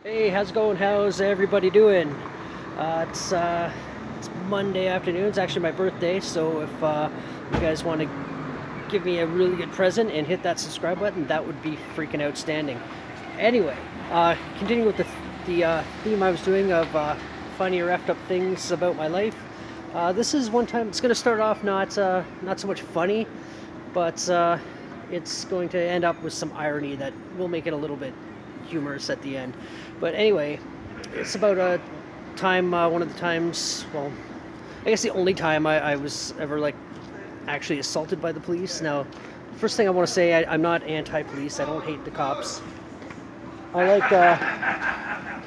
Hey, how's it going? How's everybody doing? It's Monday afternoon. It's actually my birthday, so if you guys want to give me a really good present and hit that subscribe button, that would be freaking outstanding. Anyway, continuing with the theme I was doing of funny or effed up things about my life. This is one time. It's going to start off not so much funny, but it's going to end up with some irony that will make it a little bit humorous at the end. But anyway, it's about a time, one of the times, well, I guess the only time I was ever actually assaulted by the police. Now, first thing I want to say, I'm not anti-police. I don't hate the cops. I like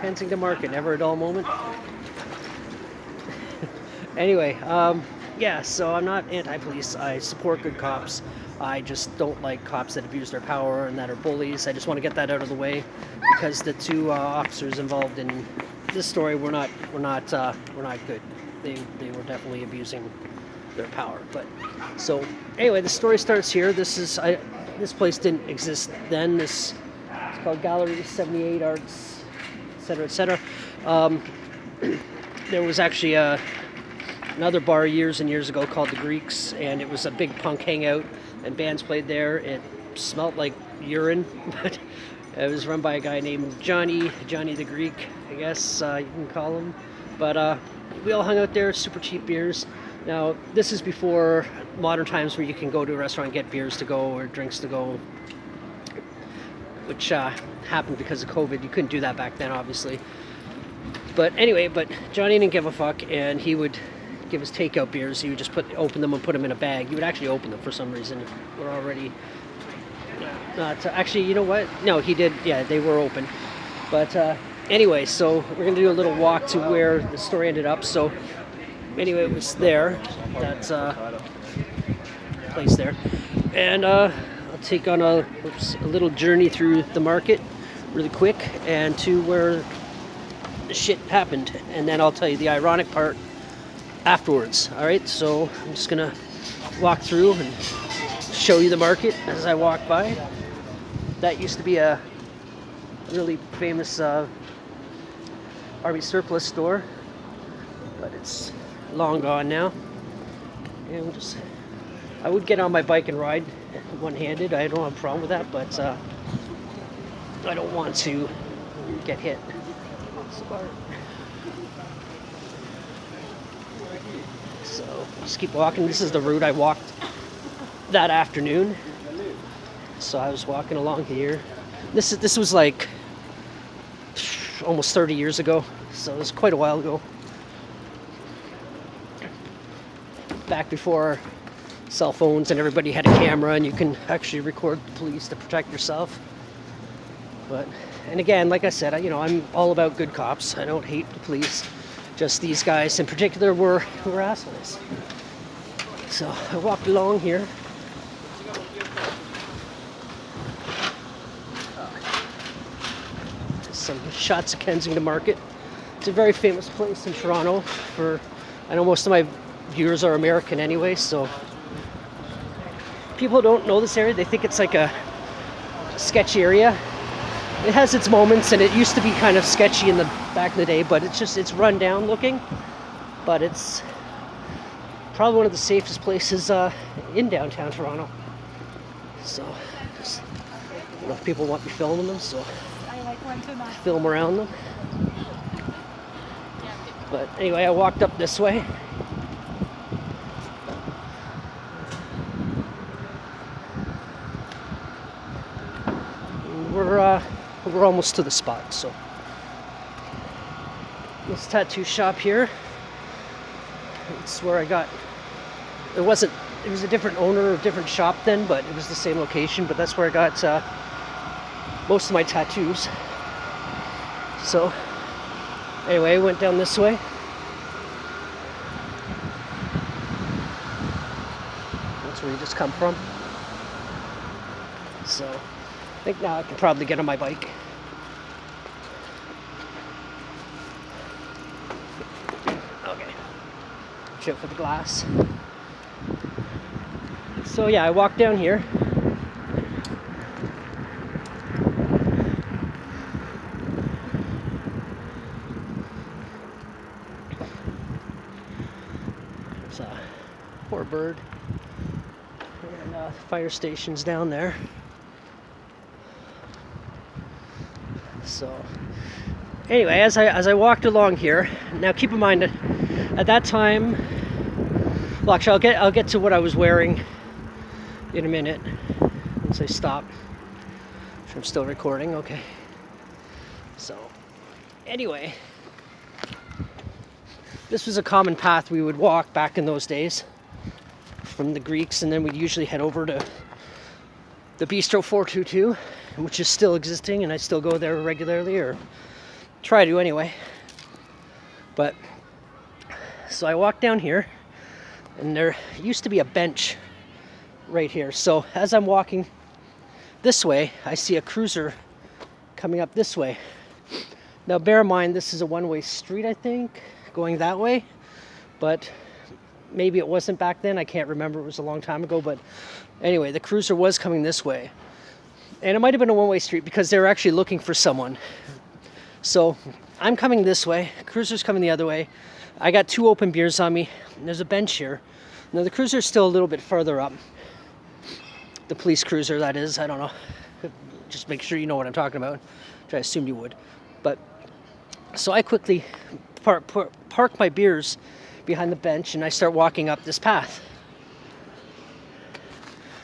Kensington Market, never a dull moment. Anyway, yeah, so I'm not anti-police. I support good cops. I just don't like cops that abuse their power and that are bullies. I just want to get that out of the way because the two officers involved in this story were not good. They were definitely abusing their power. But so anyway, the story starts here. This place didn't exist then. It's called Gallery 78 Arts, etc., etc. There was actually another bar years and years ago called the Greeks, and it was a big punk hangout, and bands played there. It smelled like urine, but it was run by a guy named Johnny the Greek, I guess you can call him. But we all hung out there, super cheap beers. Now, this is before modern times where you can go to a restaurant and get beers to go or drinks to go, which happened because of COVID. You couldn't do that back then, obviously. But anyway, Johnny didn't give a fuck, and he would give us takeout beers. He would just open them and put them in a bag. He would actually open them for some reason. We're already not actually. You know what? No, he did. Yeah, they were open. But anyway, so we're gonna do a little walk to where the story ended up. So anyway, it was there. That's place there, and I'll take on a little journey through the market, really quick, and to where the shit happened, and then I'll tell you the ironic part afterwards. All right, so I'm just gonna walk through and show you the market as I walk by. That used to be a really famous army surplus store, but it's long gone now. And I would get on my bike and ride one-handed. I don't have a problem with that, but I don't want to get hit. So just keep walking. This is the route I walked that afternoon. So I was walking along here. This was like almost 30 years ago. So it was quite a while ago. Back before cell phones and everybody had a camera and you can actually record the police to protect yourself. And again, like I said, I'm all about good cops. I don't hate the police. Just these guys in particular were assholes. So I walked along here. Some shots of Kensington Market. It's a very famous place in Toronto. I know most of my viewers are American anyway, so people don't know this area. They think it's like a sketchy area. It has its moments, and it used to be kind of sketchy in the back of the day, but it's run down looking. But it's probably one of the safest places in downtown Toronto. So, just, I don't know if people want me filming them, so film around them. But anyway, I walked up this way. We're almost to the spot. So this tattoo shop here, it's where I got, it was a different owner, a different shop then, but it was the same location. But that's where I got most of my tattoos. So anyway, I went down this way. That's where you just come from. So I think now I can probably get on my bike. Okay. Watch out for the glass. So yeah, I walked down here. It's a poor bird. And fire station's down there. So anyway, as I walked along here, now keep in mind that at that time, well, actually I'll get to what I was wearing in a minute once I stop. I'm still recording, okay. So anyway, this was a common path we would walk back in those days from the Greeks, and then we'd usually head over to the Bistro 422, which is still existing, and I still go there regularly, or try to anyway. But so I walk down here, and there used to be a bench right here. So as I'm walking this way, I see a cruiser coming up this way. Now bear in mind, this is a one-way street, I think, going that way, but maybe it wasn't back then. I can't remember, it was a long time ago. But anyway, the cruiser was coming this way, and it might have been a one-way street because they were actually looking for someone. So I'm coming this way, cruiser's coming the other way. I got 2 open beers on me, and there's a bench here. Now the cruiser's still a little bit further up. The police cruiser, that is. I don't know. Just make sure you know what I'm talking about, which I assumed you would. But so I quickly park my beers behind the bench, and I start walking up this path.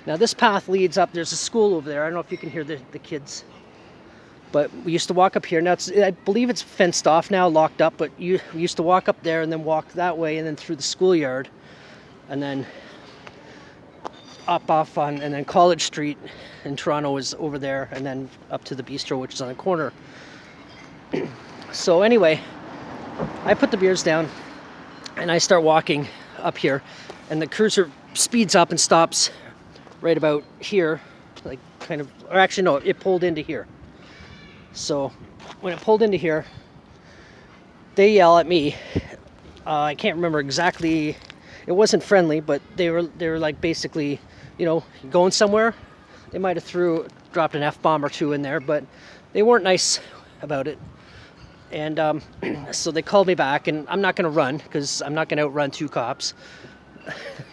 Now this path leads up, there's a school over there. I don't know if you can hear the kids, but we used to walk up here. Now I believe it's fenced off now, locked up, but we used to walk up there and then walk that way and then through the schoolyard, and then off on, and then College Street in Toronto is over there, and then up to the Bistro, which is on the corner. So anyway, I put the beers down and I start walking up here, and the cruiser speeds up and stops right about here, like kind of, or actually no, it pulled into here. So when it pulled into here, they yell at me. I can't remember exactly, it wasn't friendly, but they were like basically, you know, going somewhere. They might have dropped an F-bomb or 2 in there, but they weren't nice about it. And so they called me back, and I'm not going to run because I'm not going to outrun 2 cops.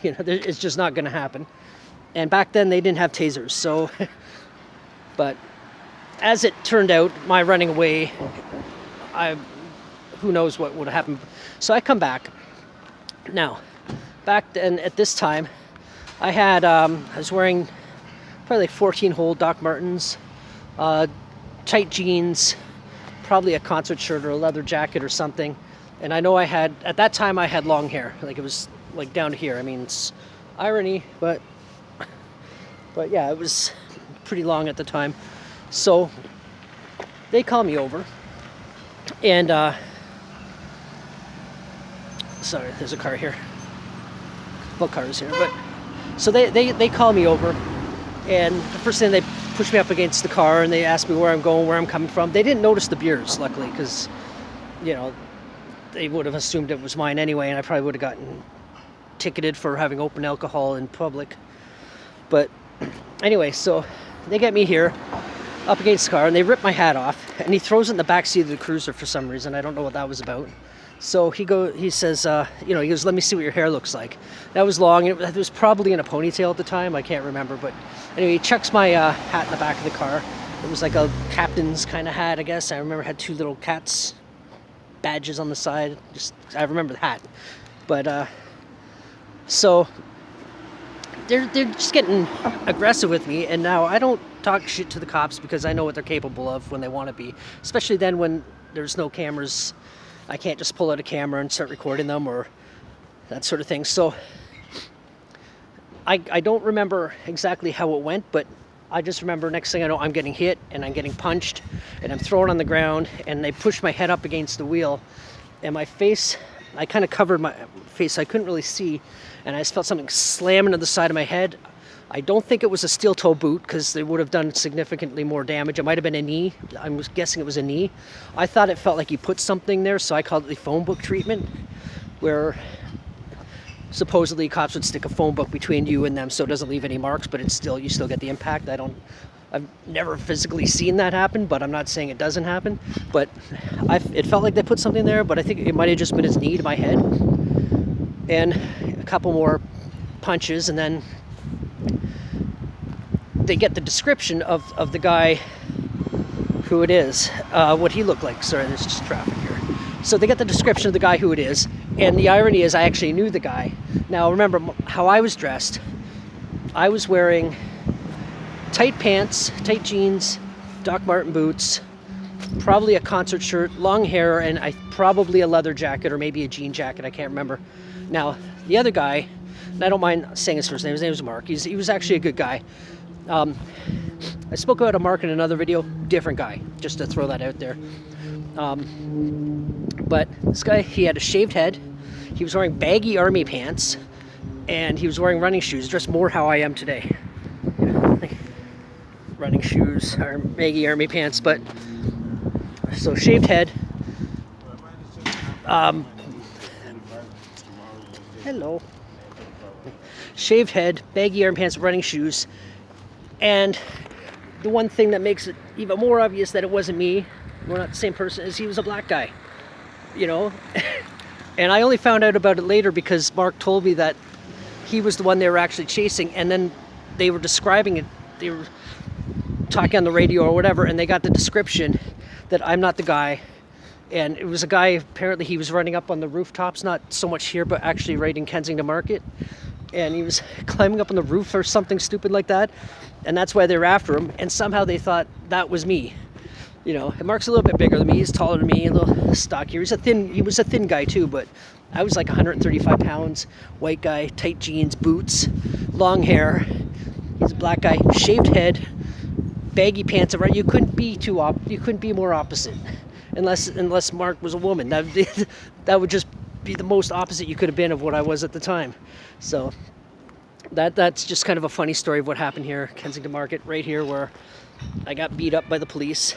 You know, it's just not going to happen. And back then they didn't have tasers, so. But as it turned out, my running away, who knows what would have happened. So I come back. Now, back then at this time, I was wearing probably like 14-hole Doc Martens, tight jeans, probably a concert shirt or a leather jacket or something. And I know at that time I had long hair, like it was like down to here. I mean, it's irony, but yeah, it was pretty long at the time. So they call me over, and sorry, there's a car here. Well, cars here, but so they call me over, and the first thing, they push me up against the car and they ask me where I'm going, where I'm coming from. They didn't notice the beers, luckily, because, you know, they would have assumed it was mine anyway, and I probably would have gotten ticketed for having open alcohol in public. But anyway, so they get me here up against the car, and they rip my hat off, and he throws it in the back seat of the cruiser for some reason. I don't know what that was about. So he says, you know, he goes, let me see what your hair looks like. That was long. It was probably in a ponytail at the time. I can't remember. But anyway, he checks my hat in the back of the car. It was like a captain's kind of hat, I guess. I remember it had 2 little cats badges on the side. I remember the hat. But so they're just getting aggressive with me. And now I don't talk shit to the cops because I know what they're capable of when they want to be. Especially then when there's no cameras. I can't just pull out a camera and start recording them or that sort of thing. So I don't remember exactly how it went, but I just remember next thing I know, I'm getting hit and I'm getting punched and I'm thrown on the ground, and they push my head up against the wheel, and my face, I kind of covered my face so I couldn't really see, and I just felt something slam into the side of my head. I don't think it was a steel toe boot because they would have done significantly more damage. It might have been a knee. I'm guessing it was a knee. I thought it felt like you put something there, so I called it the phone book treatment, where supposedly cops would stick a phone book between you and them so it doesn't leave any marks, but you still get the impact. I've never physically seen that happen, but I'm not saying it doesn't happen. But it felt like they put something there, but I think it might have just been his knee to my head. And couple more punches, and then they get the description of the guy, who it is, what he looked like. Sorry, there's just traffic here. So they get the description of the guy who it is, and the irony is I actually knew the guy. Now remember how I was dressed. I was wearing tight pants, tight jeans, Doc Marten boots, probably a concert shirt, long hair, and probably a leather jacket or maybe a jean jacket. I can't remember. Now the other guy, and I don't mind saying his first name. His name was Mark. He was actually a good guy. I spoke about a Mark in another video. Different guy, just to throw that out there. But this guy, he had a shaved head. He was wearing baggy army pants, and he was wearing running shoes, dressed more how I am today. Running shoes or baggy army pants, but so shaved head. Hello. Shaved head, baggy army pants, running shoes, and the one thing that makes it even more obvious that it wasn't me, we're not the same person, is he was a black guy, you know. And I only found out about it later because Mark told me that he was the one they were actually chasing, and then they were describing it. They were talking on the radio or whatever, and they got the description that I'm not the guy. And it was a guy, apparently he was running up on the rooftops, not so much here, but actually right in Kensington Market. And he was climbing up on the roof or something stupid like that. And that's why they were after him. And somehow they thought that was me. You know, and Mark's a little bit bigger than me. He's taller than me, a little stockier. He was a thin guy too, but I was like 135 pounds, white guy, tight jeans, boots, long hair. He's a black guy, shaved head, baggy pants. Right? You couldn't be more opposite, unless Mark was a woman. That would just be the most opposite you could have been of what I was at the time. So that's just kind of a funny story of what happened here, Kensington Market, right here where I got beat up by the police.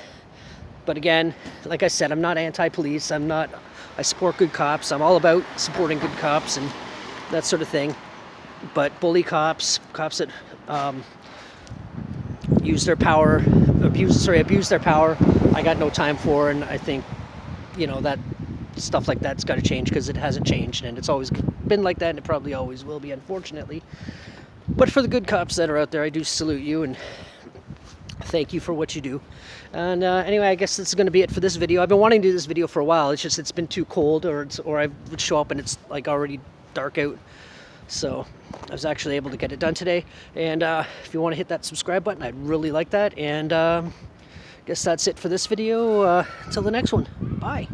But again, like I said, I'm not anti-police. I support good cops. I'm all about supporting good cops and that sort of thing. But bully cops that abuse their power, I got no time for, and I think, you know, that stuff like that's got to change because it hasn't changed, and it's always been like that, and it probably always will be, unfortunately. But for the good cops that are out there, I do salute you and thank you for what you do. And anyway, I guess this is going to be it for this video. I've been wanting to do this video for a while. It's just it's been too cold, or I would show up and it's like already dark out. So I was actually able to get it done today. And if you want to hit that subscribe button, I'd really like that. And I guess that's it for this video. Until the next one. Bye.